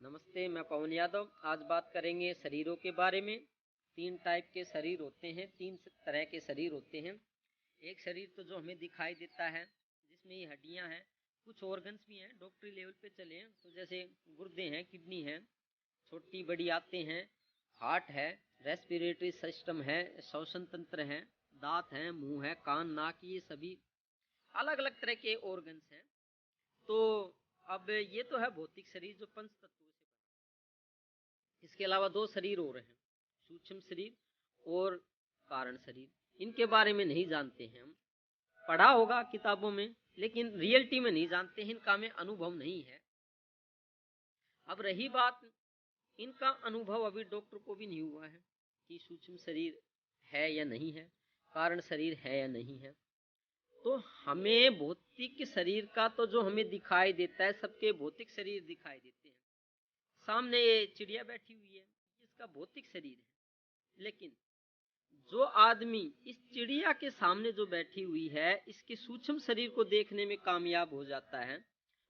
नमस्ते, मैं पवन यादव। आज बात करेंगे शरीरों के बारे में। 3 टाइप के शरीर होते हैं, 3 तरह के शरीर होते हैं। एक शरीर तो जो हमें दिखाई देता है, जिसमें ये हड्डियां हैं, कुछ ऑर्गन्स भी हैं। डॉक्टरी लेवल पे चले तो जैसे गुर्दे हैं, किडनी है, छोटी बड़ी आते हैं, हार्ट है, रेस्पिरेटरी सिस्टम है, श्वसन तंत्र है, दांत है, मुंह है, कान, नाक, ये सभी अलग अलग तरह के ऑर्गन्स हैं। तो अब ये तो है भौतिक शरीर जो पंच तत्वों से। इसके अलावा 2 शरीर और हैं, सूक्ष्म शरीर और कारण शरीर। इनके बारे में नहीं जानते हैं हम, पढ़ा होगा किताबों में, लेकिन रियलिटी में नहीं जानते हैं, इनका हमें अनुभव नहीं है। अब रही बात, इनका अनुभव अभी डॉक्टर को भी नहीं हुआ है कि सूक्ष्म शरीर है या नहीं है, कारण शरीर है या नहीं है। तो हमें भौतिक शरीर का तो जो हमें दिखाई देता है, सबके भौतिक शरीर दिखाई देते हैं। सामने ये चिड़िया बैठी हुई है, इसका भौतिक शरीर है। लेकिन जो आदमी इस चिड़िया के सामने जो बैठी हुई है, इसके सूक्ष्म शरीर को देखने में कामयाब हो जाता है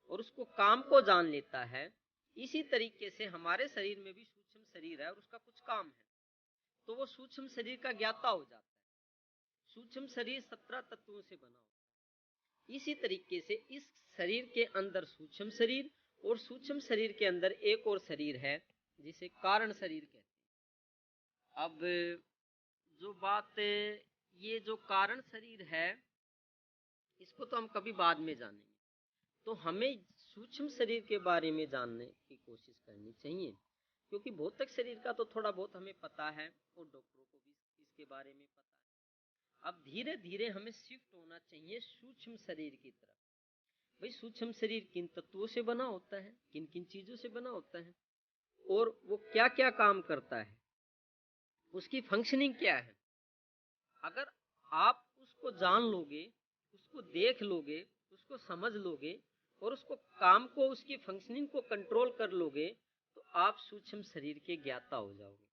और उसको काम को जान लेता है, इसी तरीके से हमारे शरीर में भी सूक्ष्म शरीर है और उसका कुछ काम है, तो वो सूक्ष्म शरीर का ज्ञाता हो जाता है। सूक्ष्म शरीर 17 तत्वों से बना होता है। इसी तरीके से इस शरीर के अंदर सूक्ष्म शरीर और सूक्ष्म शरीर के अंदर एक और शरीर है जिसे कारण शरीर कहते हैं। अब जो बात, ये जो कारण शरीर है, इसको तो हम कभी बाद में जानेंगे। तो हमें सूक्ष्म शरीर के बारे में जानने की कोशिश करनी चाहिए, क्योंकि भौतिक शरीर का तो थोड़ा बहुत हमें पता है और डॉक्टरों को भी इसके बारे में पता है। अब धीरे धीरे हमें शिफ्ट होना चाहिए सूक्ष्म शरीर की तरफ। भाई, सूक्ष्म शरीर किन तत्वों से बना होता है, किन किन चीजों से बना होता है, और वो क्या क्या काम करता है, उसकी फंक्शनिंग क्या है। अगर आप उसको जान लोगे, उसको देख लोगे, उसको समझ लोगे और उसको काम को, उसकी फंक्शनिंग को कंट्रोल कर लोगे, तो आप सूक्ष्म शरीर के ज्ञाता हो जाओगे।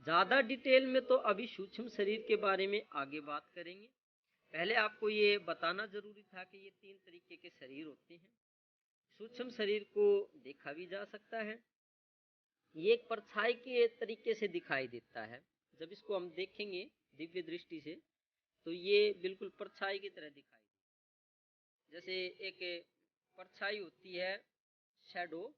ज्यादा डिटेल में तो अभी सूक्ष्म शरीर के बारे में आगे बात करेंगे। पहले आपको ये बताना जरूरी था कि ये 3 तरीके के शरीर होते हैं। सूक्ष्म शरीर को देखा भी जा सकता है, ये एक परछाई के तरीके से दिखाई देता है। जब इसको हम देखेंगे दिव्य दृष्टि से, तो ये बिल्कुल परछाई की तरह दिखाई देता है। जैसे एक परछाई होती है, शैडो।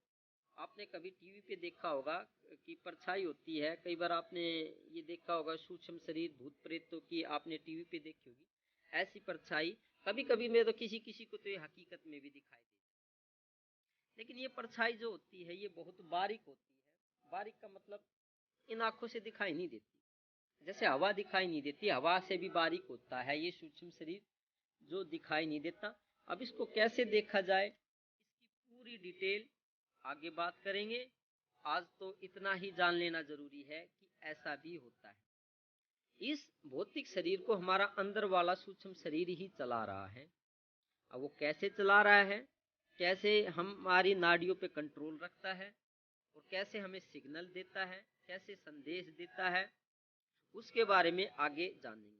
आपने कभी टीवी पे देखा होगा कि परछाई होती है। कई बार आपने ये देखा होगा, सूक्ष्म शरीर भूत प्रेतों की आपने टीवी पे देखी होगी, ऐसी परछाई। कभी कभी में तो किसी किसी को तो ये हकीकत में भी दिखाई देती है। लेकिन ये परछाई जो होती है, ये बहुत बारीक होती है। बारीक का मतलब इन आंखों से दिखाई नहीं देती। जैसे हवा दिखाई नहीं देती, हवा से भी बारीक होता है ये सूक्ष्म शरीर जो दिखाई नहीं देता। अब इसको कैसे देखा जाए, इसकी पूरी डिटेल आगे बात करेंगे। आज तो इतना ही जान लेना जरूरी है कि ऐसा भी होता है। इस भौतिक शरीर को हमारा अंदर वाला सूक्ष्म शरीर ही चला रहा है। अब वो कैसे चला रहा है, कैसे हमारी नाड़ियों पे कंट्रोल रखता है और कैसे हमें सिग्नल देता है, कैसे संदेश देता है, उसके बारे में आगे जानेंगे।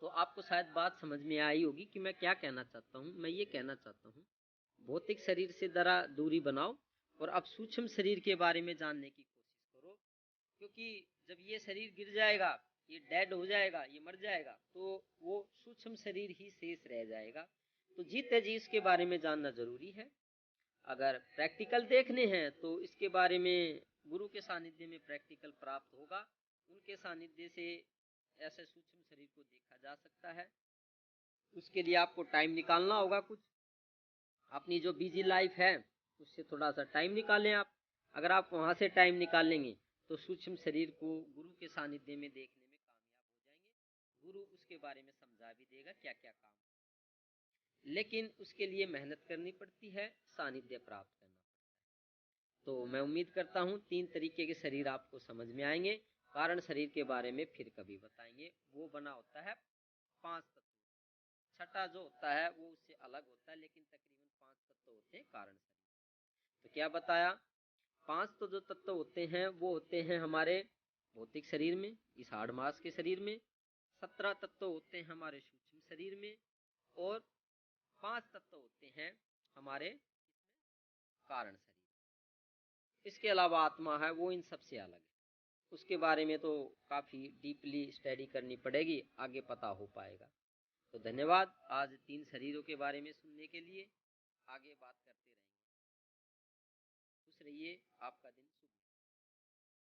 तो आपको शायद बात समझ में आई होगी कि मैं क्या कहना चाहता हूँ। मैं ये कहना चाहता हूँ, भौतिक शरीर से जरा दूरी बनाओ और अब सूक्ष्म शरीर के बारे में जानने की कोशिश करो। क्योंकि जब ये शरीर गिर जाएगा, ये डेड हो जाएगा, ये मर जाएगा, तो वो सूक्ष्म शरीर ही शेष रह जाएगा। तो जीते जी इसके बारे में जानना जरूरी है। अगर प्रैक्टिकल देखने हैं तो इसके बारे में गुरु के सानिध्य में प्रैक्टिकल प्राप्त होगा। उनके सानिध्य से ऐसे सूक्ष्म शरीर को देखा जा सकता है। उसके लिए आपको टाइम निकालना होगा। कुछ अपनी जो बिजी लाइफ है उससे थोड़ा सा टाइम निकालें आप। अगर आप वहां से टाइम निकालेंगे तो सूक्ष्म शरीर को गुरु के सानिध्य में देखने में कामयाब हो जाएंगे। गुरु उसके बारे में समझा भी देगा क्या क्या काम, लेकिन उसके लिए मेहनत करनी पड़ती है, सानिध्य प्राप्त करना पड़ता है। तो मैं उम्मीद करता हूँ 3 तरीके के शरीर आपको समझ में आएंगे। कारण शरीर के बारे में फिर कभी बताएंगे। वो बना होता है 5 तत्व। छठा जो होता है वो उससे अलग होता है, लेकिन तकरीबन 5 तत्व होते हैं कारण शरीर। तो क्या बताया, 5 तो जो तत्व होते हैं वो होते हैं हमारे भौतिक शरीर में, इस हाड़ मास के शरीर में। 17 तत्व होते हैं हमारे सूक्ष्म शरीर में, और 5 तत्व होते हैं हमारे कारण शरीर। इसके अलावा आत्मा है वो इन सबसे अलग है। उसके बारे में तो काफ़ी डीपली स्टडी करनी पड़ेगी, आगे पता हो पाएगा। तो धन्यवाद आज 3 शरीरों के बारे में सुनने के लिए। आगे बात करते रहेंगे। खुश रहिए, आपका दिन शुभ।